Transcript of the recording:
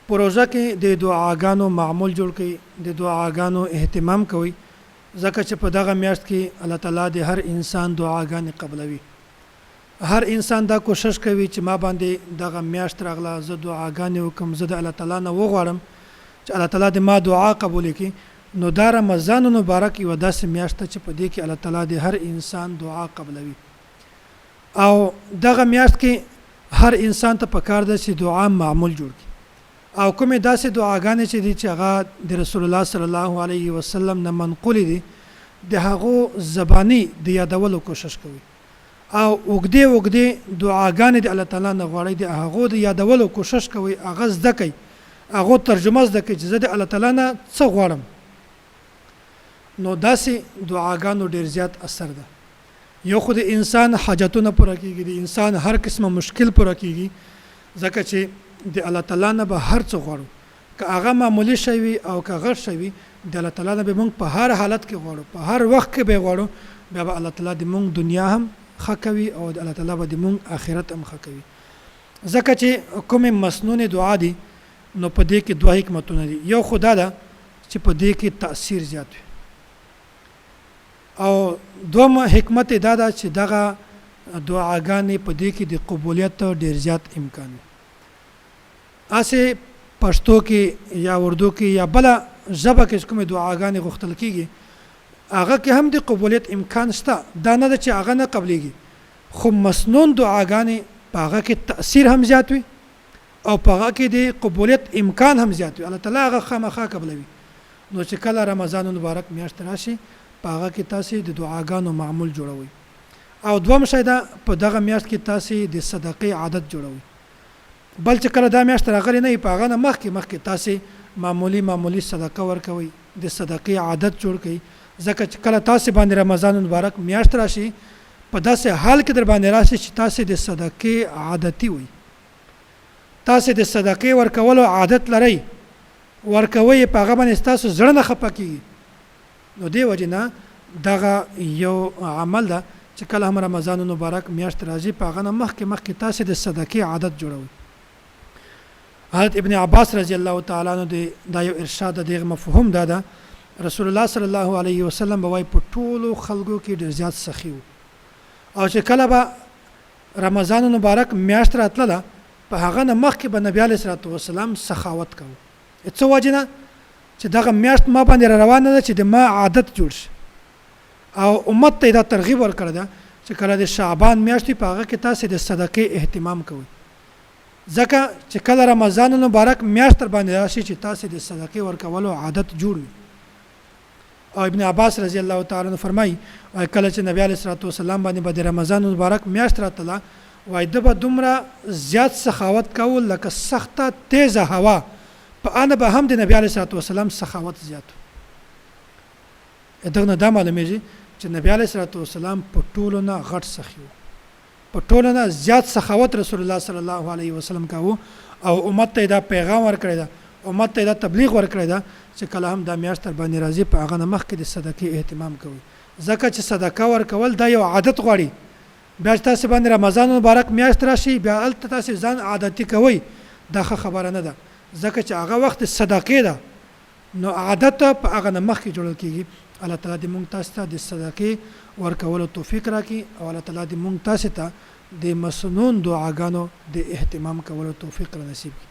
پروژه کې د دعاګانو معمول جوړ کړئ، د دعاګانو اهتمام کوئ، ځکه چې په دغه میاشت کې الله تعالی د هر انسان دعاګانې قبلوي. هر انسان دا کوشش کوي چې ما باندې دغه میاشت راغله، زه دعاګانې وکم، زه د الله تعالی نه وغواړم چې الله تعالی د ما دعا قبول کړي. نو دا رمضان مبارک یو داسې میاشت چې په دې کې الله تعالی د هر انسان دعا قبلوي. او دغه میاشت کې هر انسان ته پکار ده چې دعا معمول جوړ کړي، او کومې داسې دعاګانې چې دي چې هغه د رسول الله صلی الله علیه وسلم نه منقول دي، د هغو زبانی د یادولو کوشش کوي، او اوږدې دعاګانې د الله تعالی نه غواړي، د هغو د یادولو کوشش کوي، هغه زده کوي، هغه ترجمه زده کوي چې زه د الله تعالی نه څه غواړم. نو داسې دعاګانو ډیر زیات اثر ده. یو خو د انسان حاجتونه پوره کیږي، د انسان هر قسمه مشکل پوره کیږي، ځکه چې د الله تعالی نه به هر څه غواړو، که هغه معمولی شی وي او که غټ شی وي، د الله تعالی نه به موږ په هر حالت کې غواړو، په هر وخت کې به غواړو، بیا به الله تعالی د موږ دنیا هم ښه کوي او د الله تعالی به د موږ آخرت هم ښه کوي. ځکه چې کومې مسنون دعا دي، نو په دې کې دوه حکمتونه دي. یو خدا ده چې په دې کې تاثیر زیات وي، او دوم حکمت دا ده چې دغه دعاګانې په دې کې د قبولیت ډیر زیات امکان وي. اسې پښتو کې یا اردو کې یا بل ژبه کې کومې دعاګانې غوښتل کیږي، هغه کې هم د قبولیت امکان شته. دا نه ده چې هغه نه قبليږي، خو مسنون دعاګانې په هغه کې تاثیر هم زیات وي او په هغه کې د قبولیت امکان هم زیات وي. الله تعالی هغه خامخا قبلوي. نو چې کله رمضان مبارک میاشت راشي، په هغه کې تاسو د دعاګانو معمول جوړوي. او دوم شی دا په دغه میاشت کې تاسو د صدقې عادت جوړوي. بل چې کله دا میاشت راغلی نه، په هغه نه مخکې تاسو معمولی صدقه ورکوي، د صدقې عادت جوړ کړئ. ځکه چې کله تاسو باندې رمضان مبارک میاشت راشي، په داسې حال کې در باندې راشي چې تاسو د صدقې عادتي وي، تاسو د صدقې ورکولو عادت لرئ، ورکوي په هغه باندې تاسو زړه نه خپه کیږي. نو دې وجه نه دغه یو عمل ده چې کله هم رمضان مبارک میاشت راځي، په هغه نه مخکې تاسو د صدقې عادت جوړوي. حضرت ابن عباس رضی الله تعالی عنہ دا یو ارشاد دغه مفهوم ده، رسول الله صلی الله علیه وسلم به وای په ټولو خلکو کې ډیر زیات سخی وو، او چې کله به رمضان مبارک میاشت راتله، په هغه نه مخکې به نبی علیه الصلوۃ والسلام سخاوت کوي. څه وجه نه چې دغه میاشت ما باندې روانه ده چې د ما عادت جوړ شي، او امت ته دا ترغیب ورکړه ده چې کله د شعبان میاشت په هغه کې تاسو د صدقې اهتمام کوئ، ځکه چې کله رمضان مبارک میاشت باندې راشي چې تاسو د صدقې ورکولو عادت جوړ وي. او ابن عباس رضی الله تعالی عنہ فرمایي، کله چې نبی علیه الصلوۃ والسلام باندې د رمضان مبارک میاشت راتله، وای د به دومره زیات سخاوت کول لکه سخته تیزه هوا، په ان به هم د نبی علیه الصلوۃ والسلام سخاوت زیات. دغه دا معلومیږي چې نبی علیه الصلوۃ والسلام په ټولو نه غټ سخی و، په ټولو نه زیات سخاوت رسول الله صلی الله علیه وسلم کاوه، او امت ته دا پیغام ورکړی دا، امت ته دا تبلیغ ورکړی دا چې کله هم دا میاشت باندې راځي، په هغه نه مخکې د صدقې اهتمام کوي، ځکه چې صدقه ورکول دا یو عادت غواړي. بیا تاسو باندې رمضان مبارک میاشت راشي، بیا الته تاسو ځان عادتي کوي، دا خبره نه ده، ځکه چې هغه وخت صدقې ده، نو عادت په هغه نه مخکې جوړل کیږي. الله تعالی دې مونږ تاسو ته د صدقې ورکولو توفیق راکړي، او الله تعالی دې مونږ تاسو ته د مسنون دعاګانو د اهتمام کولو توفیق را نصیب کړي.